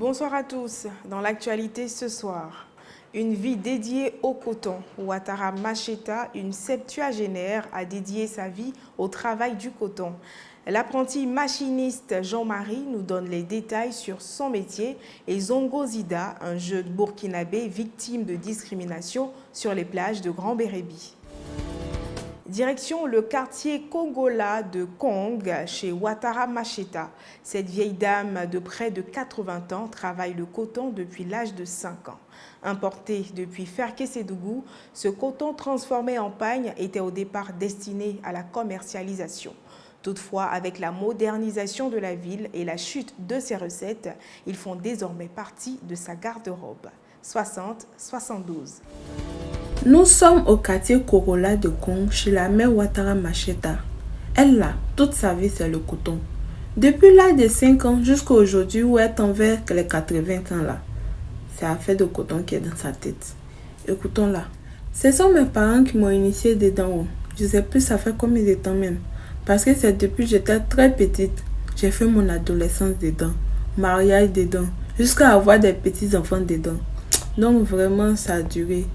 Bonsoir à tous. Dans l'actualité ce soir, une vie dédiée au coton. Ouattara Macheta, une septuagénaire, a dédié sa vie au travail du coton. L'apprenti machiniste Jean-Marie nous donne les détails sur son métier et Zongo Zida, un jeune burkinabé victime de discrimination sur les plages de Grand Bérébi. Direction le quartier Kongola de Kong, chez Ouattara Macheta. Cette vieille dame de près de 80 ans travaille le coton depuis l'âge de 5 ans. Importé depuis Ferké-Sédougou, ce coton transformé en pagne était au départ destiné à la commercialisation. Toutefois, avec la modernisation de la ville et la chute de ses recettes, ils font désormais partie de sa garde-robe. 60-72. Nous sommes au quartier Kongola de Kong, chez la mère Ouattara Macheta. Elle là, toute sa vie, c'est le coton. Depuis l'âge de 5 ans jusqu'à aujourd'hui où elle est envers les 80 ans là. C'est l'affaire de coton qui est dans sa tête. Écoutons là. Ce sont mes parents qui m'ont initié dedans. Je sais plus ça fait combien de temps même. Parce que c'est depuis que j'étais très petite. J'ai fait mon adolescence dedans. Mariage dedans. Jusqu'à avoir des petits-enfants dedans. Donc vraiment ça a duré.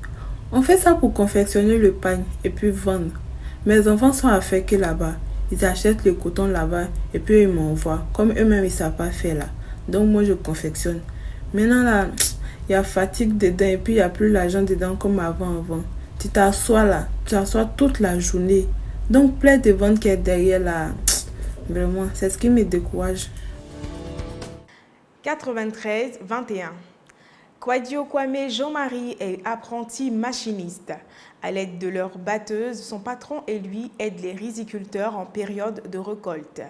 On fait ça pour confectionner le pagne et puis vendre. Mes enfants sont affectés là-bas. Ils achètent le coton là-bas et puis ils m'envoient. Comme eux-mêmes ils ne savent pas faire là. Donc moi je confectionne. Maintenant là, il y a fatigue dedans et puis il n'y a plus l'argent dedans comme avant. Tu t'assois là, tu t'assois toute la journée. Donc plein de ventes qui est derrière là. Vraiment, c'est ce qui me décourage. 93-21. Kwadio Kwame Jean-Marie est apprenti machiniste. À l'aide de leur batteuse, son patron et lui aident les riziculteurs en période de récolte.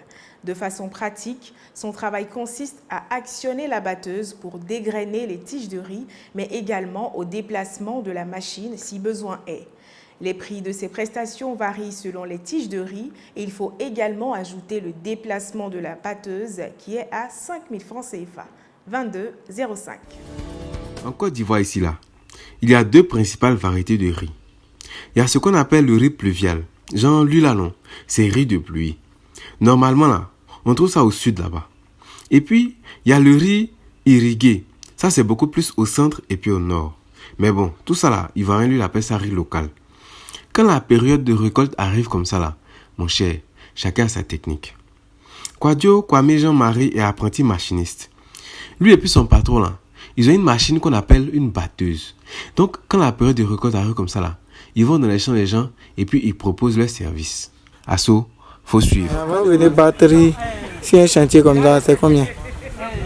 De façon pratique, son travail consiste à actionner la batteuse pour dégrainer les tiges de riz, mais également au déplacement de la machine si besoin est. Les prix de ces prestations varient selon les tiges de riz et il faut également ajouter le déplacement de la batteuse qui est à 5 000 francs CFA. 22,05. En Côte d'Ivoire, ici, là, il y a deux principales variétés de riz. Il y a ce qu'on appelle le riz pluvial. Genre, lui, là, non, c'est riz de pluie. Normalement, là, on trouve ça au sud, là-bas. Et puis, il y a le riz irrigué. Ça, c'est beaucoup plus au centre et puis au nord. Mais bon, tout ça, là, Ivoirien, lui, il appelle ça riz local. Quand la période de récolte arrive comme ça, là, mon cher, chacun a sa technique. Kwadio Kwame Jean-Marie est apprenti machiniste. Lui et puis son patron, là, ils ont une machine qu'on appelle une batteuse. Donc, quand la période de récolte arrive comme ça, là, ils vont dans les champs des gens et puis ils proposent leur service. Asso, faut suivre. Les batteries, si un chantier comme ça, c'est combien?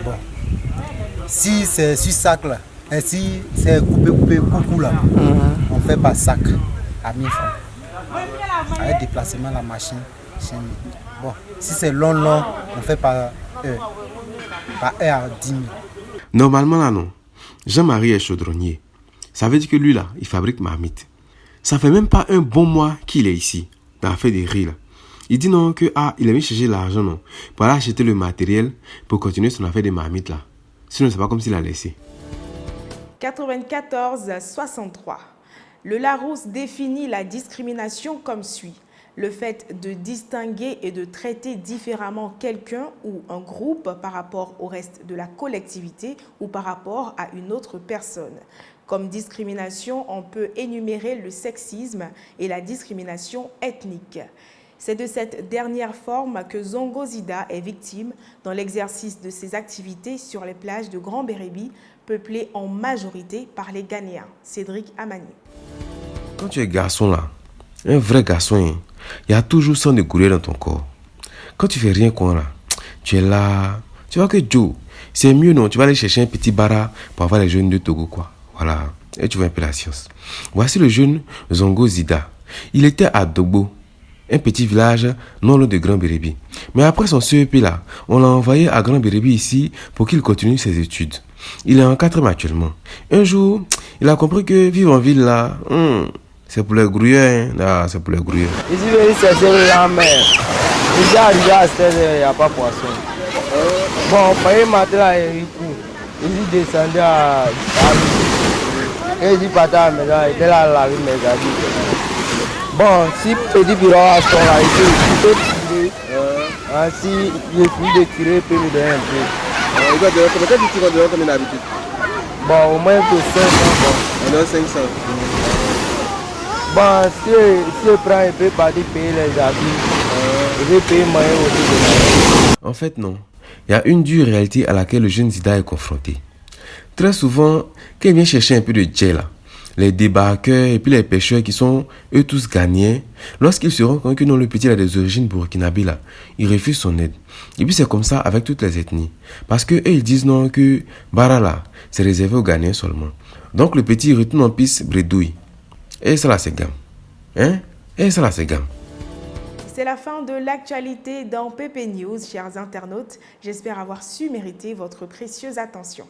Bon. Si c'est sur sac, là, et si c'est coupé, coucou, là, on fait par sac à 1000 francs. Avec déplacement de la machine. Bon. Si c'est long, on fait par heure. Par heure à 10 000. Normalement, là, non. Jean-Marie est chaudronnier. Ça veut dire que lui, là, il fabrique marmite. Ça fait même pas un bon mois qu'il est ici, dans l'affaire des riz, là. Il dit non que, il a mis chercher l'argent, non, pour aller acheter le matériel pour continuer son affaire des marmites, là. Sinon, c'est pas comme s'il a laissé. 94-63. Le Larousse définit la discrimination comme suit. Le fait de distinguer et de traiter différemment quelqu'un ou un groupe par rapport au reste de la collectivité ou par rapport à une autre personne. Comme discrimination, on peut énumérer le sexisme et la discrimination ethnique. C'est de cette dernière forme que Zongo Zida est victime dans l'exercice de ses activités sur les plages de Grand Bérébi, peuplées en majorité par les Ghanéens. Cédric Amani. Quand tu es garçon là, un vrai garçon, il y a toujours sang de couler dans ton corps. Quand tu fais rien quoi là, tu es là, tu vois que Joe, c'est mieux non, tu vas aller chercher un petit bara pour avoir les jeunes de Togo quoi. Voilà, et tu vois un peu la science. Voici le jeune Zongo Zida. Il était à Dogbo, un petit village non loin de Grand Bérébi. Mais après son CEP là, on l'a envoyé à Grand Bérébi ici pour qu'il continue ses études. Il est en 4e actuellement. Un jour, il a compris que vivre en ville là, c'est pour les grouilleurs. Hein. C'est pour les grouilleurs. Ici, il chercher la mer. Ici, arrivé à 16 h, il n'y a pas poisson. Bon, on payait matin à Ericou. Ici, descendait à et il partait à la maison, il était là à la rue Mégadi. Bon, si petit bureau à son là, il peut tirer. Si le fruit de tirer peut me donner un peu. Il doit donner combien de petits vont donner d'habitude? Bon, au moins que 500. On donne 500. Bon, si je prends, il peut partir payer les habits. Il peut payer moyen aussi. En fait, non. Il y a une dure réalité à laquelle le jeune Zida est confronté. Très souvent, quand il vient chercher un peu de djell, les débarqueurs et puis les pêcheurs qui sont eux tous gagnés, lorsqu'ils se rendent compte que non, le petit a des origines burkinabé là, ils refusent son aide. Et puis c'est comme ça avec toutes les ethnies. Parce que eux ils disent non que Barala, c'est réservé aux Ghanéens seulement. Donc le petit retourne en piste bredouille. Et ça là c'est gamme. Hein? Et ça là c'est gamme. C'est la fin de l'actualité dans PP News, chers internautes. J'espère avoir su mériter votre précieuse attention.